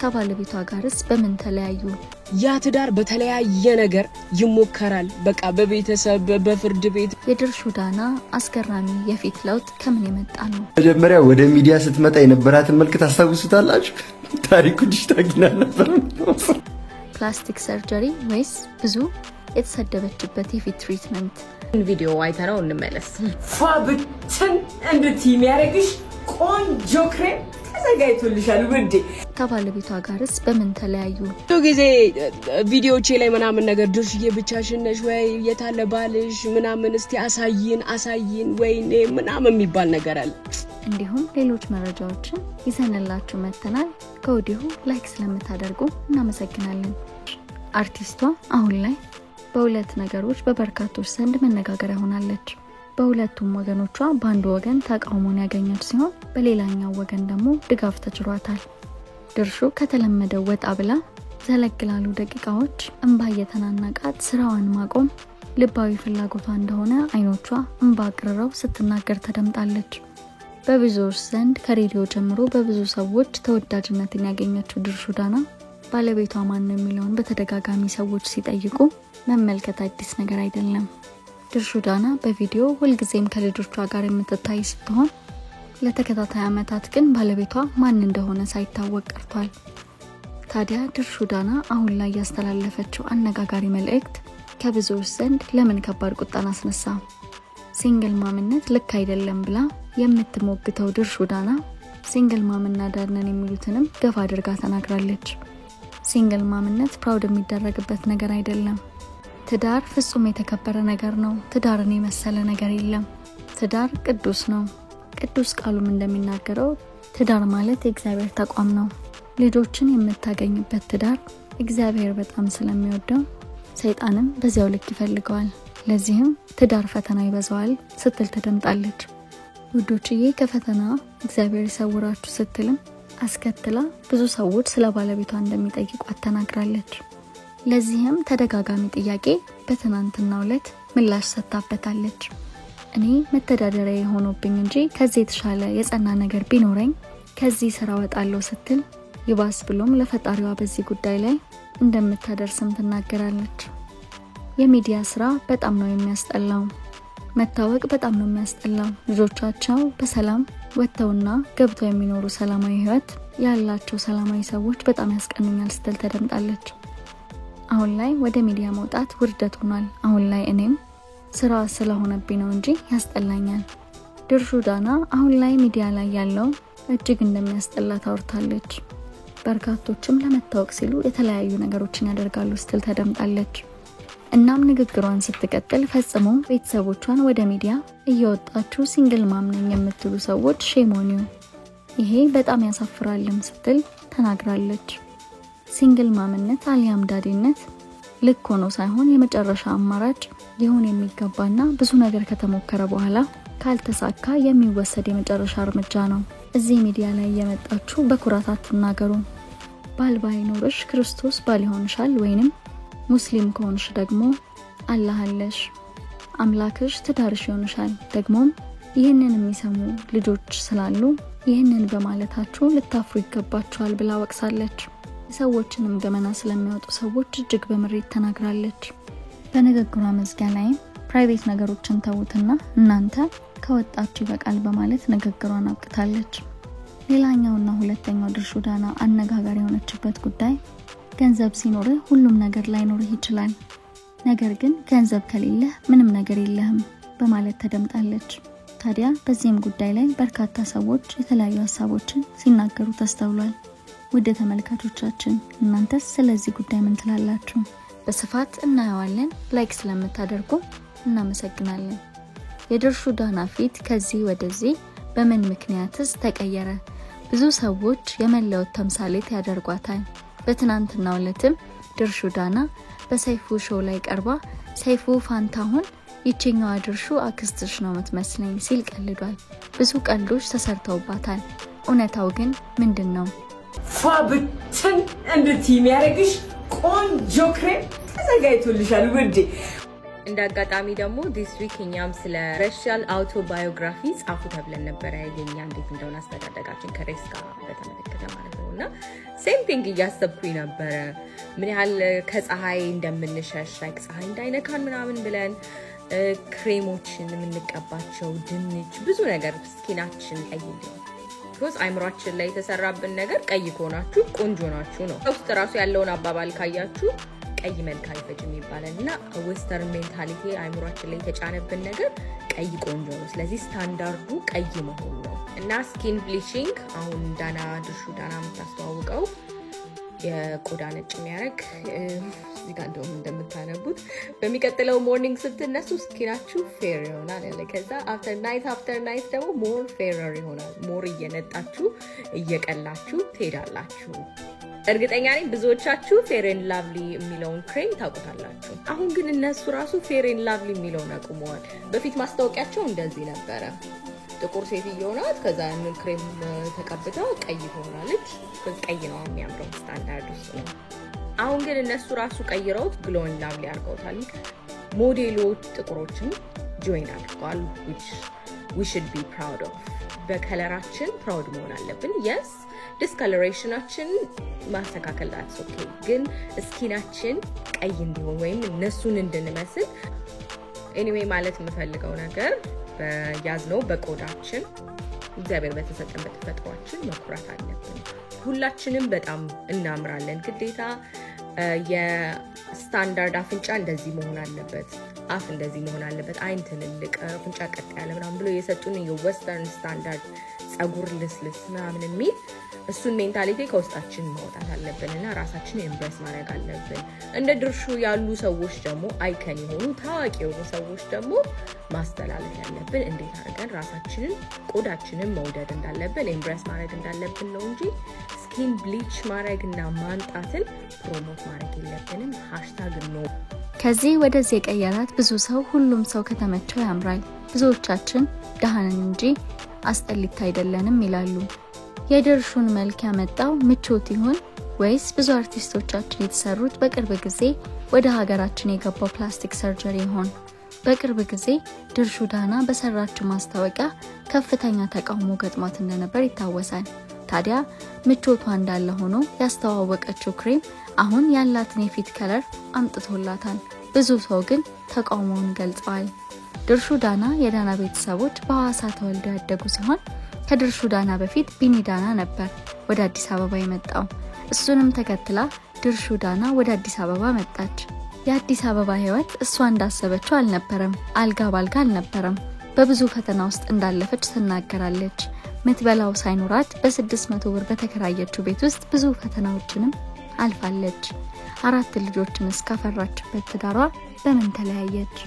ከባለቤቷ ጋርስ በምን ተለያዩ? ያ ትዳር በተለያየ ነገር ይሞከራል። በቃ በቤተሰብ በፍርድ ቤት። የድርሹ ዳና አስገራሚ የፊት ለውጥ ከምን የመጣ ነው? መጀመሪያ ወደ ሚዲያ ስትመጣ የነበራትን መልክ ታስታውሱታላችሁ? ታሪኩ ዲጂታጊና ነበር። ፕላስቲክ ሰርጀሪ ወይስ ብዙ የተሰደበችበት የፊት ትሪትመንት? ቪዲዮ አይተናው እንመለስ። ፋብትን እንድትይ የሚያረግሽ ቆንጆ ክሬም ተዘጋጅቶልሻል ውዴ። ከባለቤቷ ጋርስ በምን ተለያዩ? ብዙ ጊዜ ቪዲዮቼ ላይ ምናምን ነገር ድርሽዬ ብቻሽን ነሽ ወይ የታለ ባልሽ ምናምን እስቲ አሳይን ወይኔ ምናምን የሚባል ነገር አለ። እንዲሁም ሌሎች መረጃዎችን ይዘንላችሁ መተናል። ከወዲሁ ላይክ ስለምታደርጉ እናመሰግናለን። አርቲስቷ አሁን ላይ በሁለት ነገሮች በበርካቶች ዘንድ መነጋገሪያ ሆናለች። በሁለቱም ወገኖቿ በአንድ ወገን ተቃውሞን ያገኘች ሲሆን በሌላኛው ወገን ደግሞ ድጋፍ ተችሯታል። ድርሹ ከተለመደው ወጣ ብላ ዘለግላሉ ደቂቃዎች እንባ የተናነቃት ስራዋን ማቆም ልባዊ ፍላጎቷ እንደሆነ አይኖቿ እንባ አቅርረው ስትናገር ተደምጣለች። በብዙዎች ዘንድ ከሬዲዮ ጀምሮ በብዙ ሰዎች ተወዳጅነትን ያገኘችው ድርሹ ዳና ባለቤቷ ማን ነው የሚለውን በተደጋጋሚ ሰዎች ሲጠይቁ መመልከት አዲስ ነገር አይደለም። ድርሹ ዳና በቪዲዮ ሁልጊዜም ከልጆቿ ጋር የምትታይ ስትሆን ለተከታታይ ዓመታት ግን ባለቤቷ ማን እንደሆነ ሳይታወቅ ቀርቷል። ታዲያ ድርሹ ዳና አሁን ላይ ያስተላለፈችው አነጋጋሪ መልእክት ከብዙዎች ዘንድ ለምን ከባድ ቁጣን አስነሳ? ሲንግል ማምነት ልክ አይደለም ብላ የምትሞግተው ድርሹ ዳና ሲንግል ማምና ዳርነን የሚሉትንም ገፋ አድርጋ ተናግራለች። ሲንግል ማምነት ፕራውድ የሚደረግበት ነገር አይደለም። ትዳር ፍጹም የተከበረ ነገር ነው። ትዳርን የመሰለ ነገር የለም። ትዳር ቅዱስ ነው። ቅዱስ ቃሉም እንደሚናገረው ትዳር ማለት የእግዚአብሔር ተቋም ነው። ልጆችን የምታገኝበት ትዳር እግዚአብሔር በጣም ስለሚወደው ሰይጣንም በዚያው ልክ ይፈልገዋል። ለዚህም ትዳር ፈተና ይበዛዋል ስትል ተደምጣለች። ውዶችዬ ከፈተና እግዚአብሔር ይሰውራችሁ ስትልም አስከትላ ብዙ ሰዎች ስለ ባለቤቷ እንደሚጠይቋት ተናግራለች። ለዚህም ተደጋጋሚ ጥያቄ በትናንትናው ዕለት ምላሽ ሰጥታበታለች። እኔ መተዳደሪያ ሆኖብኝ እንጂ ከዚህ የተሻለ የጸና ነገር ቢኖረኝ ከዚህ ስራ ወጣለሁ ስትል ይባስ ብሎም ለፈጣሪዋ በዚህ ጉዳይ ላይ እንደምታደርስም ትናገራለች። የሚዲያ ስራ በጣም ነው የሚያስጠላው። መታወቅ በጣም ነው የሚያስጠላው። ልጆቻቸው በሰላም ወጥተውና ገብተው የሚኖሩ ሰላማዊ ህይወት ያላቸው ሰላማዊ ሰዎች በጣም ያስቀኑኛል ስትል ተደምጣለች። አሁን ላይ ወደ ሚዲያ መውጣት ውርደት ሆኗል። አሁን ላይ እኔም ስራ ስለሆነብኝ ነው እንጂ ያስጠላኛል። ድርሹ ዳና አሁን ላይ ሚዲያ ላይ ያለው እጅግ እንደሚያስጠላ ታወርታለች። በርካቶችም ለመታወቅ ሲሉ የተለያዩ ነገሮችን ያደርጋሉ ስትል ተደምጣለች። እናም ንግግሯን ስትቀጥል ፈጽሞ ቤተሰቦቿን ወደ ሚዲያ እየወጣችሁ ሲንግል ማም ነኝ የምትሉ ሰዎች ሼሞኒው ይሄ በጣም ያሳፍራልም ስትል ተናግራለች። ሲንግል ማምነት አሊያም ዳዲነት ልክ ሆኖ ሳይሆን የመጨረሻ አማራጭ ሊሆን የሚገባና ብዙ ነገር ከተሞከረ በኋላ ካልተሳካ የሚወሰድ የመጨረሻ እርምጃ ነው። እዚህ ሚዲያ ላይ የመጣችሁ በኩራት አትናገሩ። ባል ባይኖርሽ ክርስቶስ ባል ይሆንሻል ወይንም ሙስሊም ከሆንሽ ደግሞ አላህ አለሽ፣ አምላክሽ ትዳርሽ ይሆንሻል። ደግሞም ይህንን የሚሰሙ ልጆች ስላሉ ይህንን በማለታችሁ ልታፍሩ ይገባችኋል ብላ ወቅሳለች። ሰዎችንም ገመና ስለሚያወጡ ሰዎች እጅግ በምሬት ተናግራለች። በንግግሯ መዝጊያ ላይ ፕራይቬት ነገሮችን ተውትና እናንተ ከወጣችሁ ይበቃል በማለት ንግግሯን አብቅታለች። ሌላኛውና ሁለተኛው ድርሹ ዳና አነጋጋሪ የሆነችበት ጉዳይ ገንዘብ ሲኖር ሁሉም ነገር ላይኖርህ ይችላል፣ ነገር ግን ገንዘብ ከሌለ ምንም ነገር የለህም በማለት ተደምጣለች። ታዲያ በዚህም ጉዳይ ላይ በርካታ ሰዎች የተለያዩ ሐሳቦችን ሲናገሩ ተስተውሏል። ወደ ተመልካቾቻችን እናንተስ ስለዚህ ጉዳይ ምን ትላላችሁ? በስፋት እናየዋለን። ላይክ ስለምታደርጉ እናመሰግናለን። የድርሹ ዳና ፊት ከዚህ ወደዚህ በምን ምክንያትስ ተቀየረ? ብዙ ሰዎች የመለወጥ ተምሳሌት ያደርጓታል። በትናንትናው ዕለትም ድርሹ ዳና በሰይፉ ሾው ላይ ቀርባ ሰይፉ ፋንታሁን ይቺኛው ድርሹ አክስትሽ ነው የምትመስለኝ ሲል ቀልዷል። ብዙ ቀልዶች ተሰርተውባታል። እውነታው ግን ምንድነው? ፋብትን እንድትይ የሚያረግሽ ቆንጆ ክሬም ተዘጋጅቶልሻል ውዴ። እንዳጋጣሚ ደግሞ this week እኛም ስለ ሬሻል አውቶባዮግራፊ ጻፉ ተብለን ነበር። ያገኛ እንዴት እንደሆነ አስተዳደጋችን ከሬስ ጋር በተመለከተ ማለት ነው። ነውና ሴም ቲንግ እያሰብኩኝ ነበር ምን ያህል ከፀሐይ እንደምንሸሽ ላይክ ፀሐይ እንዳይነካን ምናምን ብለን ክሬሞችን የምንቀባቸው ድንች ብዙ ነገር ስኪናችን ቀይ እንዲሆን because አይምሯችን ላይ የተሰራብን ነገር ቀይ ከሆናችሁ ቆንጆ ናችሁ ነው ውስጥ ራሱ ያለውን አባባል ካያችሁ ቀይ መልክ አይፈጅም ይባላልና ዌስተርን ሜንታሊቲ አይምሯችን ላይ የተጫነብን ነገር ቀይ ቆንጆ ነው ስለዚህ ስታንዳርዱ ቀይ መሆን ነው እና ስኪን ብሊቺንግ አሁን ዳና ድርሹ ዳና የምታስተዋውቀው የቆዳ ነጭ የሚያደርግ እዚህ ጋር እንደምታነቡት በሚቀጥለው ሞርኒንግ ስትነሱ ስኪናችሁ ፌር ይሆናል ያለ ከዛ አፍተር ናይት ደግሞ ሞር ፌረር ይሆናል ሞር እየነጣችሁ እየቀላችሁ ትሄዳላችሁ እርግጠኛ ነኝ ብዙዎቻችሁ ፌር ኤንድ ላቭሊ የሚለውን ክሬም ታውቁታላችሁ አሁን ግን እነሱ ራሱ ፌር ኤንድ ላቭሊ የሚለውን አቁመዋል በፊት ማስታወቂያቸው እንደዚህ ነበረ ጥቁር ሴትዮ ናት ከዛ ምን ክሬም ተቀብተው ቀይ ሆናለች ቀይ ነው የሚያምረው ስታንዳርድ ውስጥ ነው አሁን ግን እነሱ ራሱ ቀይረውት ግሎ ኤንድ ላቭሊ አድርገውታል ሞዴሎች ጥቁሮችን ጆይን አድርገዋል which we should be proud of በከለራችን ፕራውድ መሆን አለብን yes ዲስከለሬሽናችን ማስተካከል that's okay ግን ስኪናችን ቀይ እንዲሆን ወይም እነሱን እንድንመስል anyway ማለት የምፈልገው ነገር በያዝነው በቆዳችን እግዚአብሔር በተሰጠን በተፈጥሯችን መኩራት አለብን ሁላችንም በጣም እናምራለን ግዴታ የስታንዳርድ አፍንጫ እንደዚህ መሆን አለበት አፍ እንደዚህ መሆን አለበት አይን ትልልቅ አፍንጫ ቀጥ ያለ ምናምን ብሎ የሰጡን የዌስተርን ስታንዳርድ ጸጉር ልስልስ ምናምን የሚል እሱን ሜንታሊቲ ከውስጣችን ማውጣት አለብንና ራሳችንን ኤምብሬስ ማድረግ አለብን እንደ ድርሹ ያሉ ሰዎች ደግሞ አይከን የሆኑ ታዋቂ የሆኑ ሰዎች ደግሞ ማስተላለፍ ያለብን እንዴት አድርገን ራሳችንን ቆዳችንን መውደድ እንዳለብን ኤምብሬስ ማድረግ እንዳለብን ነው እንጂ ስኪን ብሊች ማድረግና ማንጣትን ፕሮሞት ማድረግ የለብንም #no ከዚህ ወደዚህ የቀየራት ብዙ ሰው ሁሉም ሰው ከተመቸው ያምራል ብዙዎቻችን ደሃነን እንጂ አስጠሊታ አይደለንም ይላሉ የድርሹን መልክ ያመጣው ምቾት ይሁን ወይስ ብዙ አርቲስቶቻችን የተሰሩት በቅርብ ጊዜ ወደ ሀገራችን የገባው ፕላስቲክ ሰርጀሪ ይሆን በቅርብ ጊዜ ድርሹ ዳና በሰራችው ማስታወቂያ ከፍተኛ ተቃውሞ ገጥሟት እንደነበር ይታወሳል ታዲያ ምቾቷ እንዳለ ሆኖ ያስተዋወቀችው ክሬም አሁን ያላትን የፊት ከለር አምጥቶላታል ብዙ ሰው ግን ተቃውሞውን ገልጸዋል ድርሹ ዳና የዳና ቤተሰቦች በሐዋሳ ተወልደው ያደጉ ሲሆን ከድርሹ ዳና በፊት ቢኒ ዳና ነበር ወደ አዲስ አበባ የመጣው እሱንም ተከትላ ድርሹ ዳና ወደ አዲስ አበባ መጣች የአዲስ አበባ ህይወት እሷ እንዳሰበችው አልነበረም አልጋ ባልጋ አልነበረም በብዙ ፈተና ውስጥ እንዳለፈች ተናገራለች ምትበላው ሳይኖራት በ600 ብር በተከራየችው ቤት ውስጥ ብዙ ፈተናዎችንም አልፋለች 4 ልጆችን እስካፈራችበት ትዳሯ በመን ተለያየች